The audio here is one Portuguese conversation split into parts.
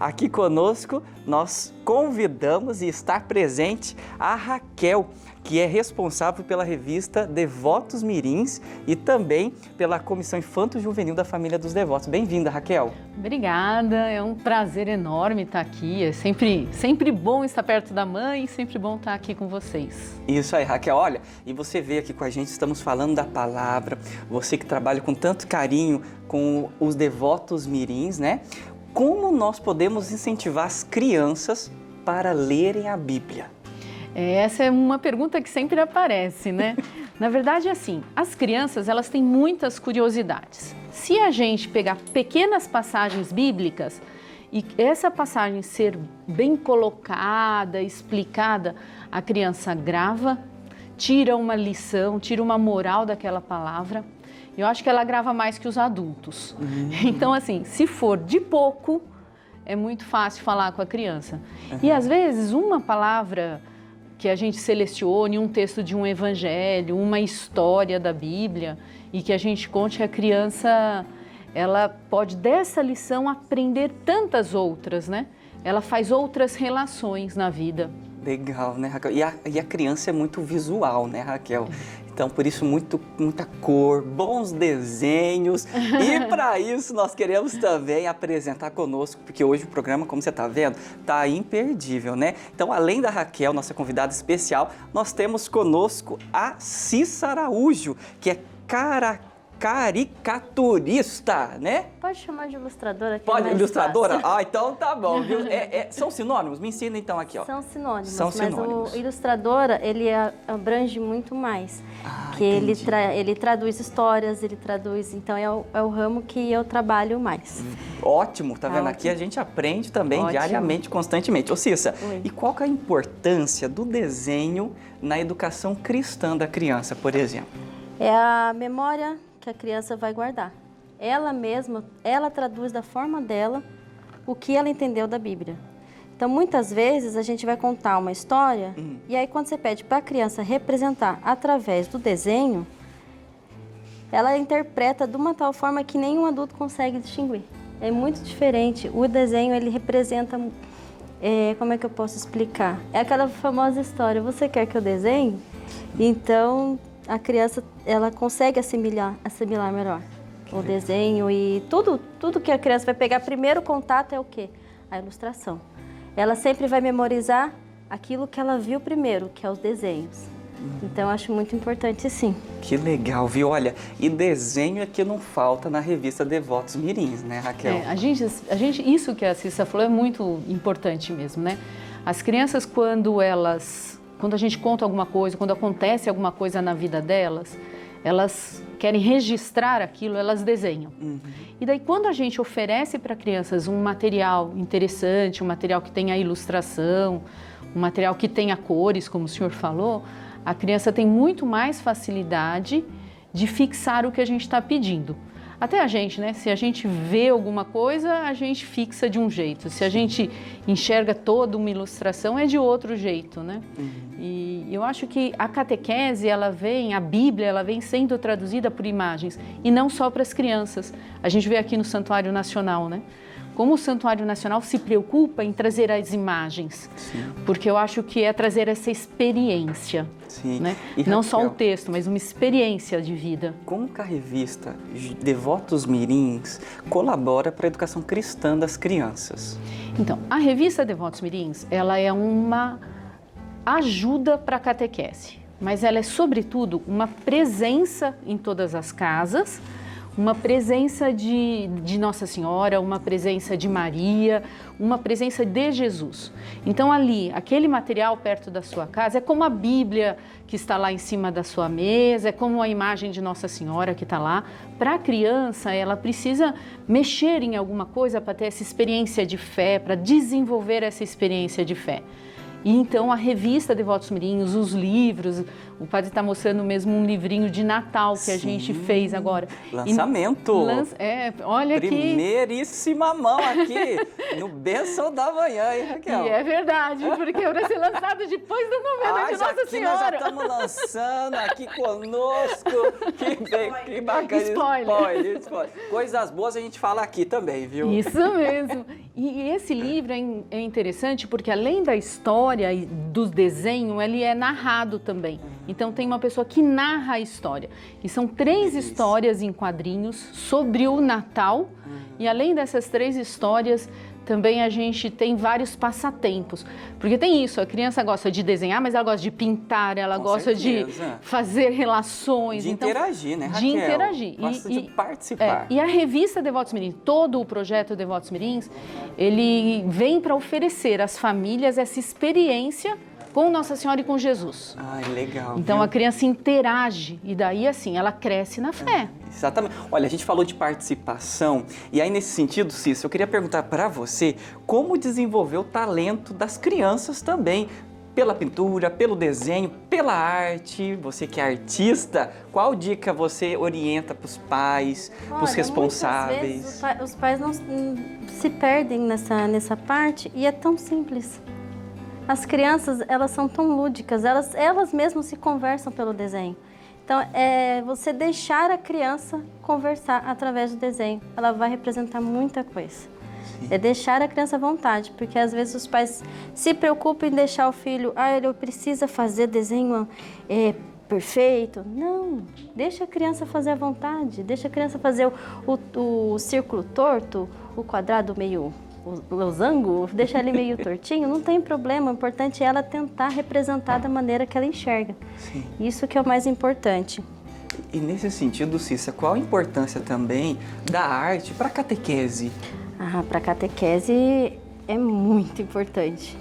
aqui conosco nós convidamos e está presente a Raquel, que é responsável pela revista Devotos Mirins e também pela Comissão Infanto-Juvenil da Família dos Devotos. Bem-vinda, Raquel. Obrigada, é um prazer enorme estar aqui, é sempre bom estar perto da mãe, sempre bom estar aqui com vocês. Isso aí, Raquel, olha, e você veio aqui com a gente, estamos falando da palavra, você que trabalha com tanto carinho com os Devotos Mirins, né? Como nós podemos incentivar as crianças para lerem a Bíblia? Essa é uma pergunta que sempre aparece, né? Na verdade, assim, as crianças, elas têm muitas curiosidades. Se a gente pegar pequenas passagens bíblicas e essa passagem ser bem colocada, explicada, a criança grava, tira uma lição, tira uma moral daquela palavra. Eu acho que ela grava mais que os adultos. Então, assim, se for de pouco, é muito fácil falar com a criança. E, às vezes, uma palavra que a gente selecione, um texto de um evangelho, uma história da Bíblia, e que a gente conte que a criança, ela pode, dessa lição, aprender tantas outras, né? Ela faz outras relações na vida. Legal, né, Raquel? E a criança é muito visual, né, Raquel? Então, por isso, muita cor, bons desenhos. E para isso, nós queremos também apresentar conosco, porque hoje o programa, como você está vendo, está imperdível, né? Então, além da Raquel, nossa convidada especial, nós temos conosco a Cissa Araújo, que é caricaturista, né? Pode chamar de ilustradora. Que Pode, é mais ilustradora? fácil. Então tá bom, viu? São sinônimos? Me ensina então aqui, ó. São sinônimos, São sinônimos. Mas o ilustradora, ele abrange muito mais. Que ele traduz histórias, ele traduz... Então, é o ramo que eu trabalho mais. Ótimo, tá vendo? Aqui a gente aprende também diariamente, constantemente. Ô Cissa, e qual que é a importância do desenho na educação cristã da criança, por exemplo? É a memória que a criança vai guardar. Ela mesma, ela traduz da forma dela o que ela entendeu da Bíblia. Então, muitas vezes, a gente vai contar uma história e aí, quando você pede para a criança representar através do desenho, ela interpreta de uma tal forma que nenhum adulto consegue distinguir. É muito diferente. O desenho, ele representa... como é que eu posso explicar? É aquela famosa história, você quer que eu desenhe? Então... a criança, ela consegue assimilar melhor o desenho e tudo que a criança vai pegar, primeiro contato é o quê? A ilustração. Ela sempre vai memorizar aquilo que ela viu primeiro, que é os desenhos. Então, eu acho muito importante, sim. Que legal, viu? Olha, e desenho é que não falta na revista Devotos Mirins, né, Raquel? Isso que a Cissa falou é muito importante mesmo, né? As crianças, quando a gente conta alguma coisa, quando acontece alguma coisa na vida delas, elas querem registrar aquilo, elas desenham. E daí, quando a gente oferece para crianças um material interessante, um material que tenha ilustração, um material que tenha cores, como o senhor falou, a criança tem muito mais facilidade de fixar o que a gente está pedindo. Até a gente, né? Se a gente vê alguma coisa, a gente fixa de um jeito. Se a gente enxerga toda uma ilustração, é de outro jeito, né? E eu acho que a catequese, a Bíblia, ela vem sendo traduzida por imagens. E não só para as crianças. A gente vê aqui no Santuário Nacional, né? Como o Santuário Nacional se preocupa em trazer as imagens. Sim. Porque eu acho que é trazer essa experiência. Sim. Né? Não só um texto, mas uma experiência de vida. Como que a revista Devotos Mirins colabora para a educação cristã das crianças? Então, a revista Devotos Mirins, ela é uma ajuda para a catequese, mas ela é, sobretudo, uma presença em todas as casas, uma presença de Nossa Senhora, uma presença de Maria, uma presença de Jesus. Então, ali, aquele material perto da sua casa é como a Bíblia que está lá em cima da sua mesa, é como a imagem de Nossa Senhora que está lá. Para a criança, ela precisa mexer em alguma coisa para ter essa experiência de fé, para desenvolver essa experiência de fé. E então a revista Devotos Mirins, os livros, o padre está mostrando mesmo um livrinho de Natal que a gente fez agora. Lançamento! Olha aqui. Primeiríssima mão aqui, no Bênção da Manhã, hein, Raquel? E é verdade, porque vai ser lançado depois da novena de Nossa Senhora. Nós já estamos lançando aqui conosco. Que bacana. Spoiler. Coisas boas a gente fala aqui também, viu? Isso mesmo. E esse livro é interessante porque além da história e do desenho, ele é narrado também. Então tem uma pessoa que narra a história. E são 3 histórias em quadrinhos sobre o Natal. E além dessas 3 histórias, também a gente tem vários passatempos. Porque tem isso, a criança gosta de desenhar, mas ela gosta de pintar, ela gosta de fazer relações. De interagir, né, Raquel? De interagir. Gosta de participar. E a revista Devotos Mirins, todo o projeto Devotos Mirins, ele vem para oferecer às famílias essa experiência com Nossa Senhora e com Jesus. Legal. Então viu? a criança interage e daí assim, ela cresce na fé. Exatamente. Olha, a gente falou de participação e aí nesse sentido, Cissa, eu queria perguntar para você como desenvolver o talento das crianças também, pela pintura, pelo desenho, pela arte. Você que é artista, qual dica você orienta para os pais, para os responsáveis? Muitas vezes os pais não se perdem nessa parte e é tão simples. As crianças, elas são tão lúdicas, elas mesmas se conversam pelo desenho. Então, é você deixar a criança conversar através do desenho. Ela vai representar muita coisa. Sim. É deixar a criança à vontade, porque às vezes os pais se preocupam em deixar o filho, ele precisa fazer desenho perfeito. Não, deixa a criança fazer à vontade, deixa a criança fazer o círculo torto, o quadrado meio losango, deixa ele meio tortinho, não tem problema, o importante é ela tentar representar da maneira que ela enxerga. Sim. Isso que é o mais importante. E nesse sentido, Cissa, qual a importância também da arte para a catequese? Para a catequese é muito importante,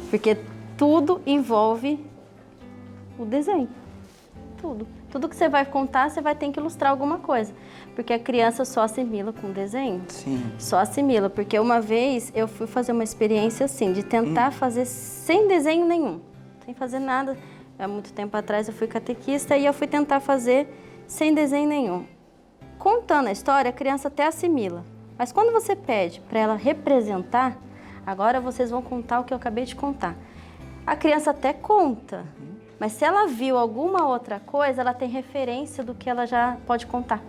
porque tudo envolve o desenho, tudo. Tudo que você vai contar, você vai ter que ilustrar alguma coisa, porque a criança só assimila com desenho. Sim. Só assimila, porque uma vez eu fui fazer uma experiência assim, de tentar fazer sem desenho nenhum, sem fazer nada. Há muito tempo atrás eu fui catequista e eu fui tentar fazer sem desenho nenhum. Contando a história, a criança até assimila, mas quando você pede para ela representar, agora vocês vão contar o que eu acabei de contar. A criança até conta. Mas se ela viu alguma outra coisa, ela tem referência do que ela já pode contar.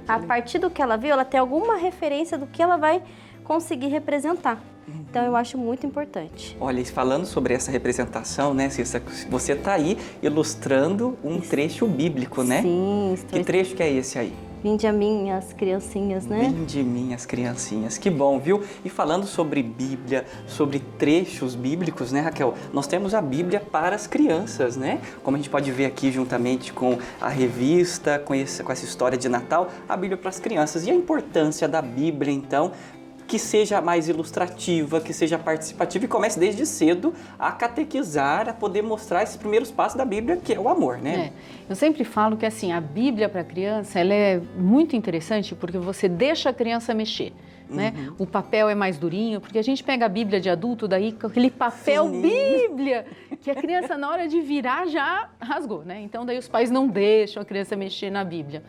A partir do que ela viu, ela tem alguma referência do que ela vai conseguir representar. Então, eu acho muito importante. Olha, e falando sobre essa representação, né, Cissa, você está aí ilustrando um trecho bíblico, né? Sim. Que trecho que é esse aí? Vinde a mim, as criancinhas, né? Vinde a mim, as criancinhas. Que bom, viu? E falando sobre Bíblia, sobre trechos bíblicos, né, Raquel? Nós temos a Bíblia para as crianças, né? Como a gente pode ver aqui juntamente com a revista, com essa história de Natal, a Bíblia para as crianças. E a importância da Bíblia, então, que seja mais ilustrativa, que seja participativa e comece desde cedo a catequizar, a poder mostrar esses primeiros passos da Bíblia, que é o amor, né? Eu sempre falo que assim, a Bíblia para a criança, ela é muito interessante porque você deixa a criança mexer, né? O papel é mais durinho, porque a gente pega a Bíblia de adulto daí com aquele papel Bíblia, que a criança na hora de virar já rasgou, né? Então daí os pais não deixam a criança mexer na Bíblia.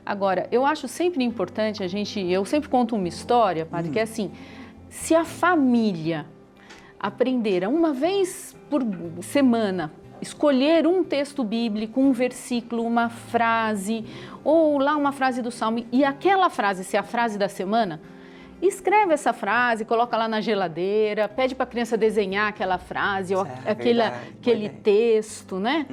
Agora, eu acho sempre importante eu sempre conto uma história, padre, que é assim, se a família aprender uma vez por semana, escolher um texto bíblico, um versículo, uma frase, ou lá uma frase do Salmo, e aquela frase ser a frase da semana, escreve essa frase, coloca lá na geladeira, pede para a criança desenhar aquela frase, ou aquele texto, né?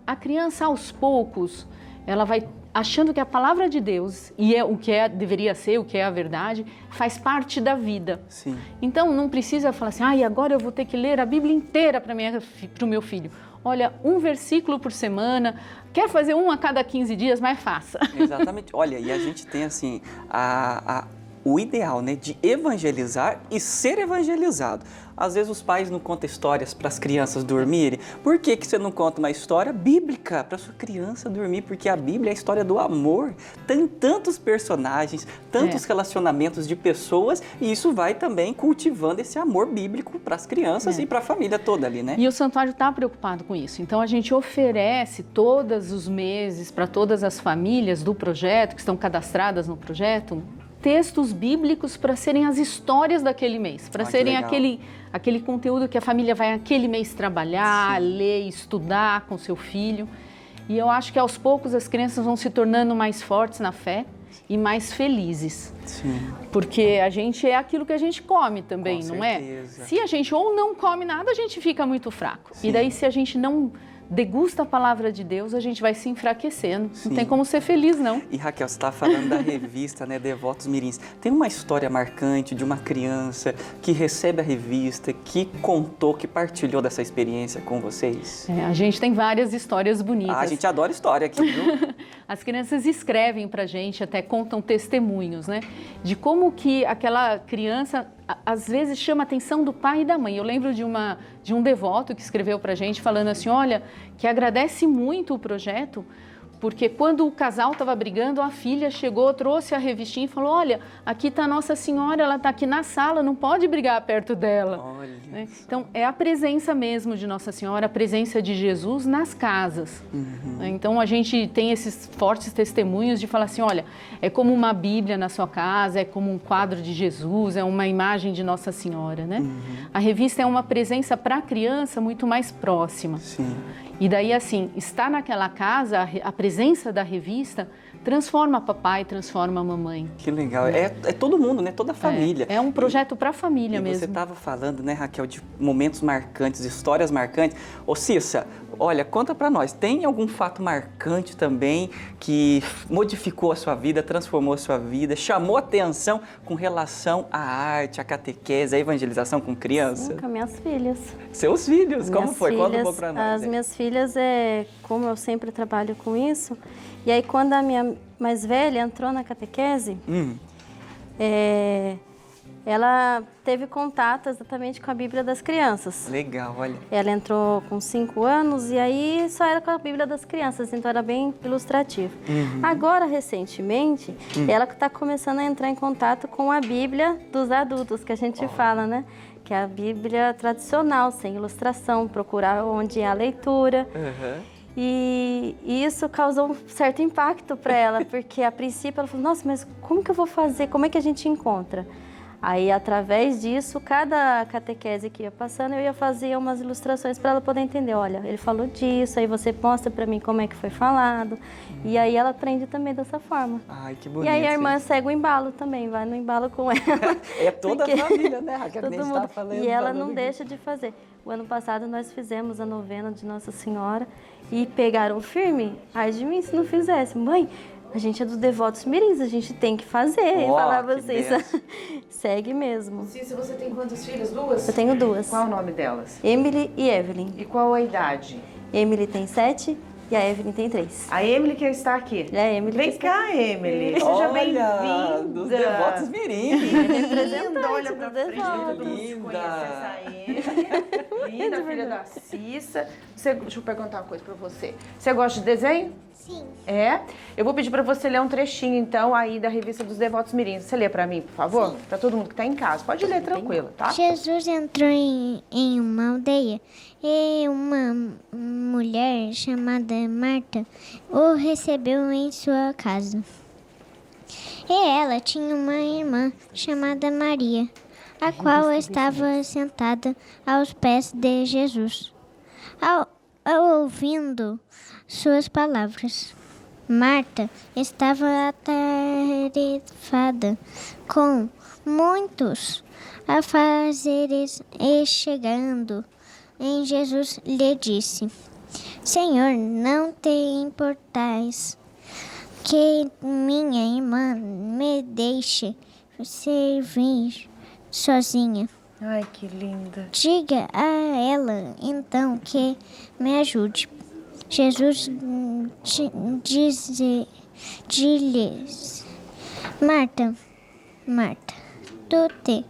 A criança, aos poucos, ela vai achando que a palavra de Deus, e é o que deveria ser, o que é a verdade, faz parte da vida. Sim. Então, não precisa falar assim, agora eu vou ter que ler a Bíblia inteira para o meu filho. Olha, um versículo por semana, quer fazer um a cada 15 dias, mas faça. Exatamente. Olha, e a gente tem assim, o ideal, né, de evangelizar e ser evangelizado. Às vezes os pais não contam histórias para as crianças dormirem. Por que você não conta uma história bíblica para sua criança dormir? Porque a Bíblia é a história do amor. Tem tantos personagens, tantos relacionamentos de pessoas e isso vai também cultivando esse amor bíblico para as crianças e para a família toda ali, né? E o santuário está preocupado com isso. Então a gente oferece todos os meses para todas as famílias do projeto, que estão cadastradas no projeto, textos bíblicos para serem as histórias daquele mês, para serem aquele conteúdo que a família vai aquele mês trabalhar, ler, estudar com seu filho. E eu acho que aos poucos as crianças vão se tornando mais fortes na fé e mais felizes. Sim. Porque a gente é aquilo que a gente come também, Com não certeza. é? Se a gente ou não come nada, a gente fica muito fraco. Sim. E daí, se a gente não degusta a palavra de Deus, a gente vai se enfraquecendo. Sim. Não tem como ser feliz, não. E Raquel, você estava falando da revista, né, Devotos Mirins. Tem uma história marcante de uma criança que recebe a revista, que contou, que partilhou dessa experiência com vocês? A gente tem várias histórias bonitas. A gente adora história aqui, viu? As crianças escrevem pra gente, até contam testemunhos, né? De como que aquela criança, às vezes, chama a atenção do pai e da mãe. Eu lembro de um devoto que escreveu pra gente, falando assim, olha, que agradece muito o projeto, porque quando o casal estava brigando, a filha chegou, trouxe a revistinha e falou, olha, aqui está Nossa Senhora, ela está aqui na sala, não pode brigar perto dela. Olha. Né? Então, é a presença mesmo de Nossa Senhora, a presença de Jesus nas casas. Né? Então, a gente tem esses fortes testemunhos de falar assim, olha, é como uma Bíblia na sua casa, é como um quadro de Jesus, é uma imagem de Nossa Senhora, né? A revista é uma presença para a criança muito mais próxima. Sim. E daí, assim, estar naquela casa, a presença da revista transforma papai, transforma a mamãe. Que legal. É todo mundo, né? Toda a família. É um projeto para a família E mesmo. você estava falando, né, Raquel, de momentos marcantes, histórias marcantes. Ô, Cissa, olha, conta pra nós, tem algum fato marcante também que modificou a sua vida, transformou a sua vida, chamou atenção com relação à arte, à catequese, à evangelização com criança? Com minhas filhas. Seus filhos, como Minhas foi? Conta um filhas, pouco pra nós. As minhas filhas, como eu sempre trabalho com isso, e aí quando a minha mais velha entrou na catequese, ela teve contato exatamente com a Bíblia das crianças. Legal, olha. Ela entrou com 5 anos e aí só era com a Bíblia das crianças, então era bem ilustrativo. Agora, recentemente, ela está começando a entrar em contato com a Bíblia dos adultos, que a gente fala, né? Que é a Bíblia tradicional, sem ilustração, procurar onde é a leitura. E isso causou um certo impacto para ela, porque a princípio ela falou, nossa, mas como que eu vou fazer? Como é que a gente encontra? Aí, através disso, cada catequese que ia passando, eu ia fazer umas ilustrações para ela poder entender. Olha, ele falou disso, aí você mostra para mim como é que foi falado. E aí ela aprende também dessa forma. Ai, que bonito. E aí a irmã segue o embalo também, vai no embalo com ela. É toda a família, né, Raquel? Todo Que nem mundo. está falando, E ela falando não aqui. deixa de fazer. O ano passado nós fizemos a novena de Nossa Senhora e pegaram firme. Ai de mim se não fizesse. Mãe, a gente é dos Devotos Mirins, a gente tem que fazer. E falar pra que vocês, benção. segue mesmo. Cissa, você tem quantas filhas? Duas? Eu tenho 2. Qual é o nome delas? Emily e Evelyn. E qual a idade? Emily tem 7 e a Evelyn tem 3. A Emily que está aqui. É a Emily Vem que está cá, Emily. Seja Olha, bem-vinda. dos Devotos Mirins. Linda, olha pra dos frente, todo devotos. mundo te conhece essa Emily. Linda, filha da Cissa. Deixa eu perguntar uma coisa pra você. Você gosta de desenho? Sim. É? Eu vou pedir pra você ler um trechinho, então, aí da revista dos Devotos Mirins. Você lê pra mim, por favor? Sim. Pra todo mundo que tá em casa. Pode ler tranquilo, tá? Jesus entrou em uma aldeia e uma mulher chamada Marta o recebeu em sua casa. E ela tinha uma irmã chamada Maria, a qual estava sentada aos pés de Jesus. Ao ouvindo suas palavras, Marta estava atarefada com muitos afazeres e chegando em Jesus lhe disse: Senhor, não te importais que minha irmã me deixe servir sozinha. Ai, que linda. Diga a ela, então, que me ajude. Jesus diz-lhes: Marta, Marta, tu te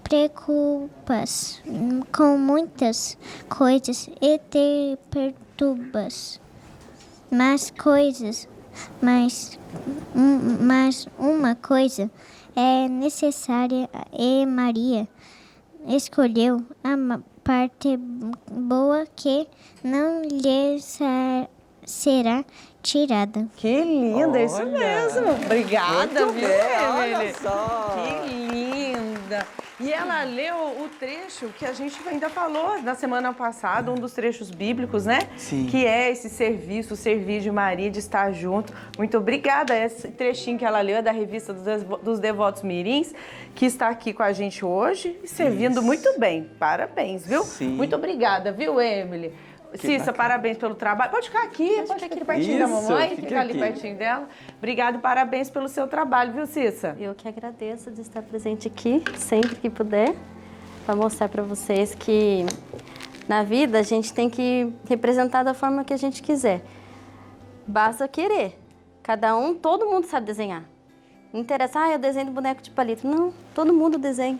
preocupas com muitas coisas e te perturbas. Mas uma coisa é necessária e Maria escolheu a parte boa que não lhe será tirada. Que linda, isso Olha, mesmo. Obrigada, muito viu, bem, Emily? olha só. Que linda. E ela leu o trecho que a gente ainda falou na semana passada, um dos trechos bíblicos, né? Sim. Que é esse serviço, o servir de Maria, de estar junto. Muito obrigada. Esse trechinho que ela leu é da revista dos Devotos Mirins, que está aqui com a gente hoje e servindo muito bem. Parabéns, viu? Sim. Muito obrigada, viu, Emily? Cissa, bacana. parabéns pelo trabalho. Pode ficar aqui, pode ficar aqui pertinho da Isso, mamãe, fica ficar ali aqui. pertinho dela. Obrigado, parabéns pelo seu trabalho, viu, Cissa? Eu que agradeço de estar presente aqui, sempre que puder, para mostrar para vocês que na vida a gente tem que representar da forma que a gente quiser. Basta querer. Todo mundo sabe desenhar. Não interessa, eu desenho do boneco de palito. Não, todo mundo desenha.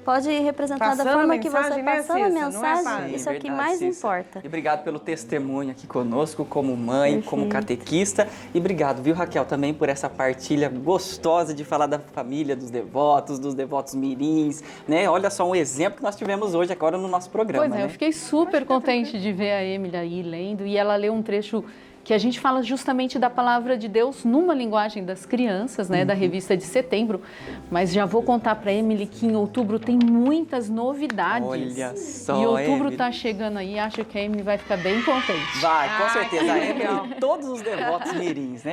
Pode representar Passando da forma a que mensagem, você né, passando a Cissa? Não é mensagem, fácil. isso é o que verdade, mais Cissa. importa. E obrigado pelo testemunho aqui conosco, como mãe, como catequista. E obrigado, viu, Raquel, também por essa partilha gostosa de falar da família dos devotos mirins, né? Olha só um exemplo que nós tivemos hoje agora no nosso programa, Pois é, né? eu fiquei super contente de ver a Emily aí lendo, e ela leu um trecho que a gente fala justamente da palavra de Deus numa linguagem das crianças, né, da revista de setembro, mas já vou contar para Emily que em outubro tem muitas novidades. Olha só, E outubro Emily. tá chegando aí, acho que a Emily vai ficar bem contente. Vai, com certeza. A que legal. Emily e todos os devotos mirins, né?